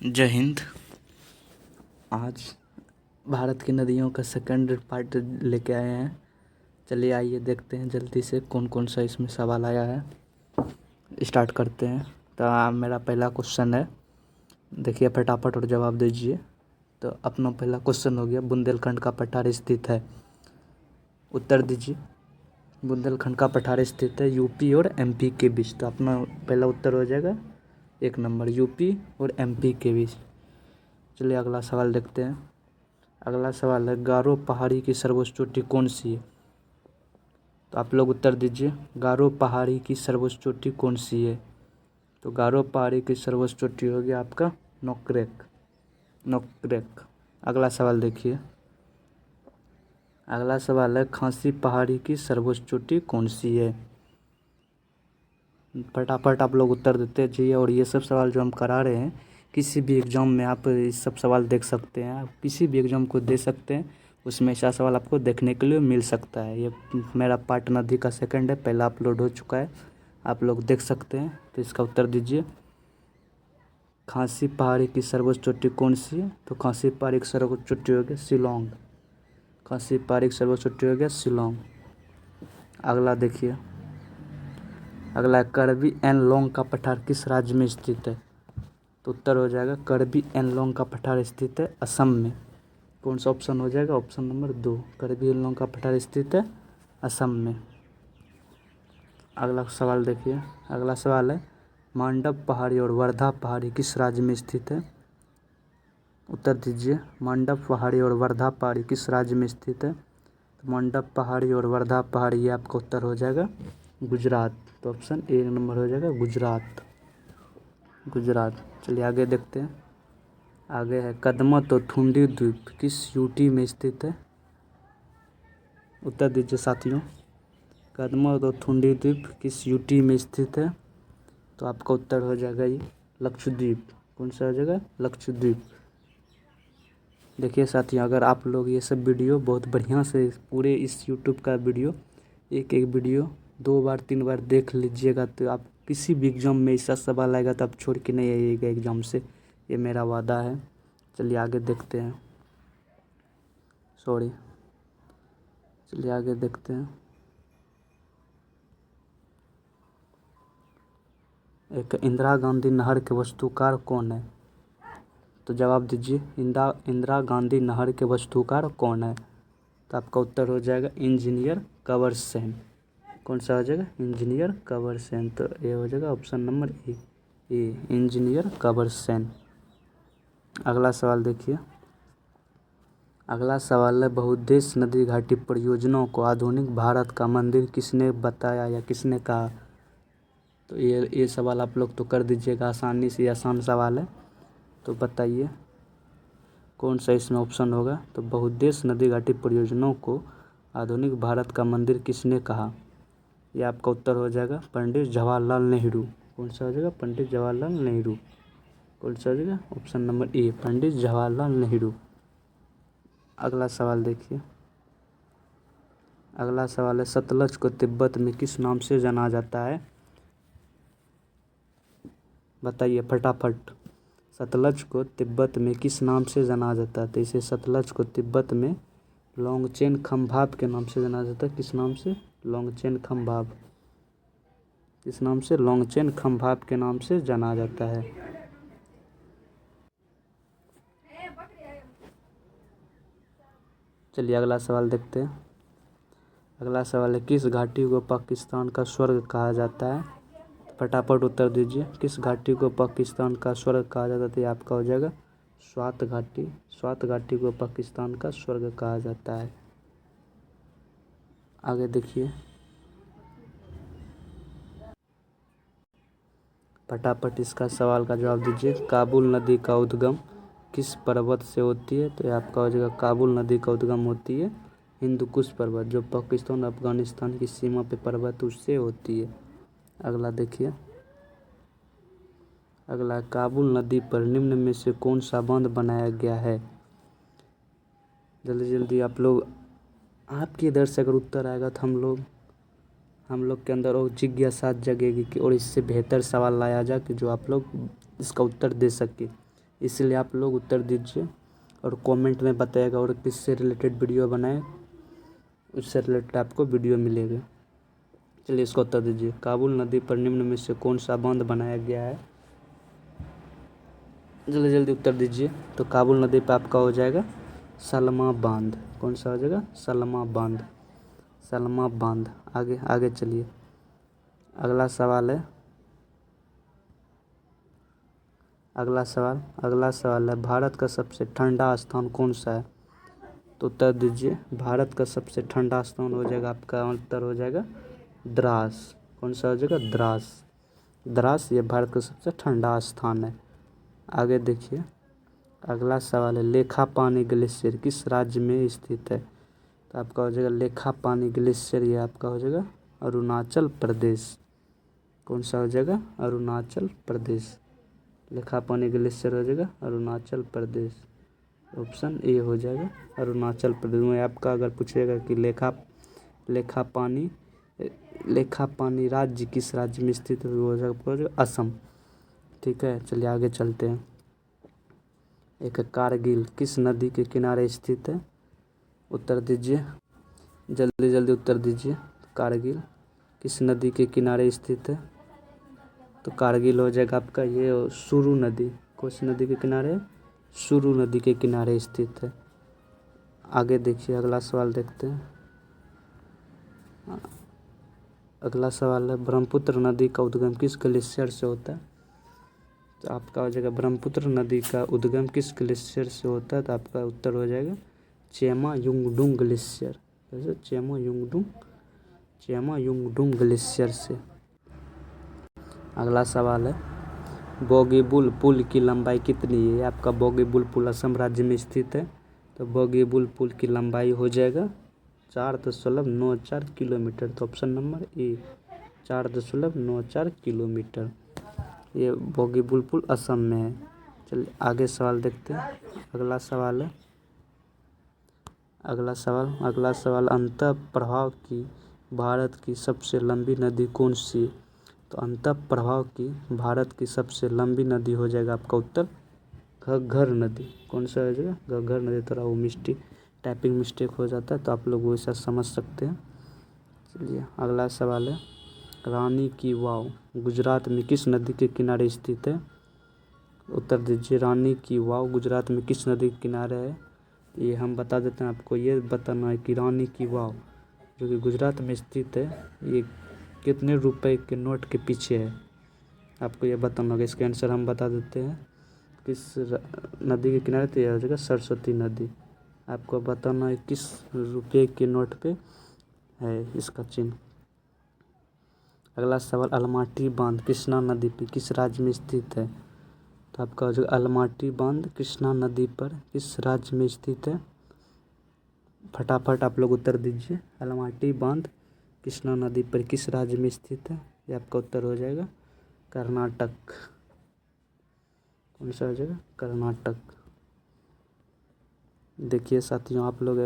जय हिंद। आज भारत की नदियों का सेकंड पार्ट लेके आए हैं। चलिए आइए देखते हैं जल्दी से कौन कौन सा इसमें सवाल आया है। स्टार्ट करते हैं। तो मेरा पहला क्वेश्चन है, देखिए फटाफट और जवाब दीजिए। तो अपना पहला क्वेश्चन हो गया, बुंदेलखंड का पठार स्थित है। उत्तर दीजिए। बुंदेलखंड का पठार स्थित है यूपी और एमपी के बीच। तो अपना पहला उत्तर हो जाएगा 1 नंबर, यूपी और एमपी के बीच। चलिए अगला सवाल देखते हैं। अगला सवाल है, गारो पहाड़ी की सर्वोच्च चोटी कौन सी है? तो आप लोग उत्तर दीजिए, गारो पहाड़ी की सर्वोच्च चोटी कौन सी है? तो गारो पहाड़ी की सर्वोच्च चोटी होगी आपका नोक्रेक। नोक्रेक। अगला सवाल देखिए। अगला सवाल है, खांसी पहाड़ी की सर्वोच्च चोटी कौन सी है? फटाफट आप लोग उत्तर देते जाइए। और ये सब सवाल जो हम करा रहे हैं, किसी भी एग्ज़ाम में आप इस सब सवाल देख सकते हैं। आप किसी भी एग्ज़ाम को दे सकते हैं, उसमें ऐसा सवाल आपको देखने के लिए मिल सकता है। ये मेरा पार्ट नदी का सेकंड है, पहला अपलोड हो चुका है, आप लोग देख सकते हैं। तो इसका उत्तर दीजिए, खांसी पहाड़ी की सर्वोच्च चोटी कौन सी है? तो खांसी पहाड़ी की सर्वोच्च चोटी हो गया शिलोंग। खांसी पहाड़ी की सर्वोच्च चोटी हो गया शिलोंग। अगला देखिए। अगला, करबी एनलोंग का पठार किस राज्य में स्थित है? तो उत्तर हो जाएगा, करबी एनलोंग का पठार स्थित है असम में। कौन सा ऑप्शन हो जाएगा? ऑप्शन नंबर 2, करबी एनलोंग का पठार स्थित है असम में। अगला सवाल देखिए। अगला सवाल है, मांडव पहाड़ी और वर्धा पहाड़ी किस राज्य में स्थित है? उत्तर दीजिए, मांडव पहाड़ी और वर्धा पहाड़ी किस राज्य में स्थित है? तो मांडव पहाड़ी और वर्धा पहाड़ी, ये आपका उत्तर हो जाएगा गुजरात। तो ऑप्शन 1 नंबर हो जाएगा गुजरात। गुजरात। चलिए आगे देखते हैं। आगे है, कदमत और थुंडी द्वीप किस यूटी में स्थित है? उत्तर दीजिए साथियों, कदमत और थुंडी द्वीप किस यूटी में स्थित है? तो आपका उत्तर हो जाएगा ये लक्षद्वीप। कौन सा हो जाएगा? लक्षद्वीप। देखिए साथियों, अगर आप लोग ये सब वीडियो बहुत बढ़िया से पूरे इस यूट्यूब का वीडियो एक एक वीडियो 2 बार 3 बार देख लीजिएगा, तो आप किसी भी एग्ज़ाम में ऐसा सवाल आएगा तो आप छोड़ के नहीं आइएगा एग्ज़ाम से, ये मेरा वादा है। चलिए आगे देखते हैं। सॉरी, चलिए आगे देखते हैं। एक, इंदिरा गांधी नहर के वास्तुकार कौन है? तो जवाब दीजिए, इंदिरा गांधी नहर के वास्तुकार कौन है? तो आपका उत्तर हो जाएगा इंजीनियर कंवर सेन। कौन सा हो जाएगा? इंजीनियर कंवर सेन। तो ये हो जाएगा option number A, engineer Kanwar Sen. अगला सवाल देखिए। अगला सवाल है, बहुउद्देश्य नदी घाटी परियोजनाओं को आधुनिक भारत का मंदिर किसने बताया या किसने कहा? तो ये सवाल आप लोग तो कर दीजिएगा, आसानी से आसान सवाल है। तो बताइए कौन सा इसमें ऑप्शन होगा? तो बहुउद्देश्य नदी घाटी परियोजनाओं को आधुनिक भारत का मंदिर किसने कहा? ये आपका उत्तर हो जाएगा पंडित जवाहरलाल नेहरू। कौन सा हो जाएगा? पंडित जवाहरलाल नेहरू। कौन सा हो जाएगा? Option number A, Pandit Jawaharlal Nehru. अगला सवाल देखिए। अगला सवाल है, सतलज को तिब्बत में किस नाम से जाना जाता है? बताइए फटाफट। सतलज को तिब्बत में किस नाम से जाना जाता है? तो इसे सतलज को तिब्बत में लोंगचेन खम्भाब के नाम से जाना जाता है। किस नाम से? लोंगचेन खम्भाब। किस नाम से? लोंगचेन खम्भाब के नाम से जाना जाता है। चलिए अगला सवाल देखते हैं। अगला सवाल है, किस घाटी को पाकिस्तान का स्वर्ग कहा जाता है? फटाफट उत्तर दीजिए, किस घाटी को पाकिस्तान का स्वर्ग कहा जाता है? तो ये आपका हो जाएगा स्वात घाटी। स्वात घाटी को पाकिस्तान का स्वर्ग कहा जाता है। आगे देखिए। फटाफट इसका सवाल का जवाब दीजिए। काबुल नदी का उद्गम किस पर्वत से होती है? तो ये आपका हो जाएगा, काबुल नदी का उद्गम होती है हिंदुकुश पर्वत, जो पाकिस्तान अफगानिस्तान की सीमा पे पर्वत उससे होती है। अगला देखिए। अगला, काबुल नदी पर निम्न में से कौन सा बांध बनाया गया है? जल्दी जल्दी आप लोग, आपके इधर से अगर उत्तर आएगा तो हम लोग के अंदर और जिज्ञासा जगेगी कि और इससे बेहतर सवाल लाया जाए कि जो आप लोग इसका उत्तर दे सके। इसलिए आप लोग उत्तर दीजिए और कमेंट में बताइएगा, और किससे रिलेटेड वीडियो बनाए उससे रिलेटेड आपको वीडियो मिलेगा। चलिए इसको उत्तर दीजिए। काबुल नदी पर निम्न में से कौन सा बांध बनाया गया है? जल्दी जल्दी उत्तर दीजिए। तो काबुल नदी पर आपका हो जाएगा सलमा बांध। कौन सा हो जाएगा? सलमा बांध, सलमा बांध। आगे आगे चलिए, अगला सवाल है, अगला सवाल है, भारत का सबसे ठंडा स्थान कौन सा है? तो उत्तर दीजिए। भारत का सबसे ठंडा स्थान हो जाएगा, आपका उत्तर हो जाएगा द्रास। कौन सा हो जाएगा? द्रास। द्रास ये भारत का सबसे ठंडा स्थान है। आगे देखिए, अगला सवाल है, लेखापानी ग्लेशियर किस राज्य में स्थित है? तो आपका हो जाएगा लेखापानी ग्लेशियर, ये आपका हो जाएगा अरुणाचल प्रदेश। कौन सा हो जाएगा? अरुणाचल प्रदेश। लेखापानी ग्लेशियर हो जाएगा अरुणाचल प्रदेश। ऑप्शन ए हो जाएगा अरुणाचल प्रदेश में। आपका अगर पूछेगा कि लेखापानी राज्य किस राज्य में स्थित है, वो हो जाएगा असम। ठीक है, चलिए आगे चलते हैं। एक कारगिल किस नदी के किनारे स्थित है? उत्तर दीजिए, जल्दी जल्दी उत्तर दीजिए। कारगिल किस नदी के किनारे स्थित है? तो कारगिल हो जाएगा आपका ये सुरु नदी। कौन सी नदी के किनारे? सुरु नदी के किनारे स्थित है। आगे देखिए, अगला सवाल देखते हैं। अगला सवाल है, ब्रह्मपुत्र नदी का उद्गम किस ग्लेशियर से होता है? तो आपका हो जाएगा ब्रह्मपुत्र नदी का उद्गम किस ग्लेशियर से होता है? तो आपका उत्तर हो जाएगा चेमा युंगडुंग ग्लेशियर। जैसे चेमा युंगडुंग ग्लेशियर से। अगला सवाल है, बोगीबील पुल की लंबाई कितनी है? आपका बोगीबील पुल असम राज्य में स्थित है। तो बोगीबील पुल की लंबाई हो जाएगा 4.94 किलोमीटर। तो ऑप्शन नंबर ए 4.94 किलोमीटर। ये बोगीबील पुल असम में है। चलिए आगे सवाल देखते हैं। अगला सवाल है, अगला सवाल अंतः प्रवाह की भारत की सबसे लंबी नदी कौन सी है? तो अंतः प्रवाह की भारत की सबसे लंबी नदी हो जाएगा आपका उत्तर घग्गर नदी। कौन सा हो जाएगा? घग्गर नदी। थोड़ा वो टाइपिंग मिस्टेक हो जाता है, तो आप लोग वैसा समझ सकते हैं। चलिए अगला सवाल है, रानी की वाव गुजरात में किस नदी के किनारे स्थित है? उत्तर दीजिए। रानी की वाव गुजरात में किस नदी के किनारे है? ये हम बता देते हैं, आपको ये बताना है कि रानी की वाव जो कि गुजरात में स्थित है, ये कितने रुपए के नोट के पीछे है, आपको ये बताना होगा। इसका आंसर हम बता देते हैं, किस नदी के किनारे? तो यह हो जाएगा सरस्वती नदी। आपको बताना है किस रुपये के नोट पे है इसका चिन्ह। अगला सवाल, अलमाटी बांध कृष्णा नदी पर किस राज्य में स्थित है? तो आपका हो जाएगा अलमाटी बांध कृष्णा नदी पर किस राज्य में स्थित है? फटाफट आप लोग उत्तर दीजिए। अलमाटी बांध कृष्णा नदी पर किस राज्य में स्थित है? ये आपका उत्तर हो जाएगा कर्नाटक। कौन सा हो जाएगा? कर्नाटक। देखिए साथियों, आप लोग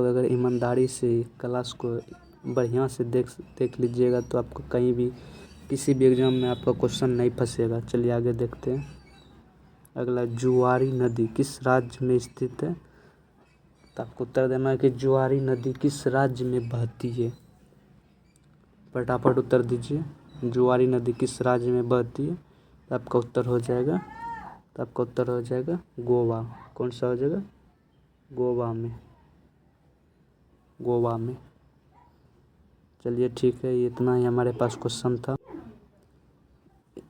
अगर ईमानदारी से क्लास को बढ़िया से देख लीजिएगा, तो आपको कहीं भी किसी भी एग्जाम में आपका क्वेश्चन नहीं फंसेगा। चलिए आगे देखते हैं। अगला, जुआरी नदी किस राज्य में स्थित है? तो आपको उत्तर देना है कि जुआरी नदी किस राज्य में बहती है। फटाफट उत्तर दीजिए। जुआरी नदी किस राज्य में बहती है? तो आपका उत्तर हो जाएगा गोवा। कौन सा हो जाएगा? गोवा में। चलिए ठीक है, ये इतना ही हमारे पास क्वेश्चन था।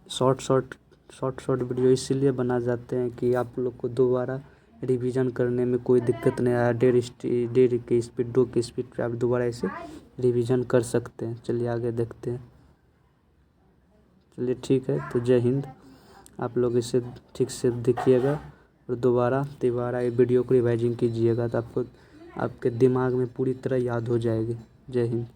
शॉर्ट वीडियो इसीलिए बना जाते हैं कि आप लोग को दोबारा रिवीजन करने में कोई दिक्कत नहीं आया। 1.5 की स्पीड 2 की स्पीड पे आप दोबारा इसे रिवीजन कर सकते हैं। चलिए आगे देखते हैं। चलिए ठीक है, तो जय हिंद। आप लोग इसे ठीक से देखिएगा और दोबारा ये वीडियो को रिवाइजिंग कीजिएगा, तो आपको आपके दिमाग में पूरी तरह याद हो जाएगी। जय हिंद।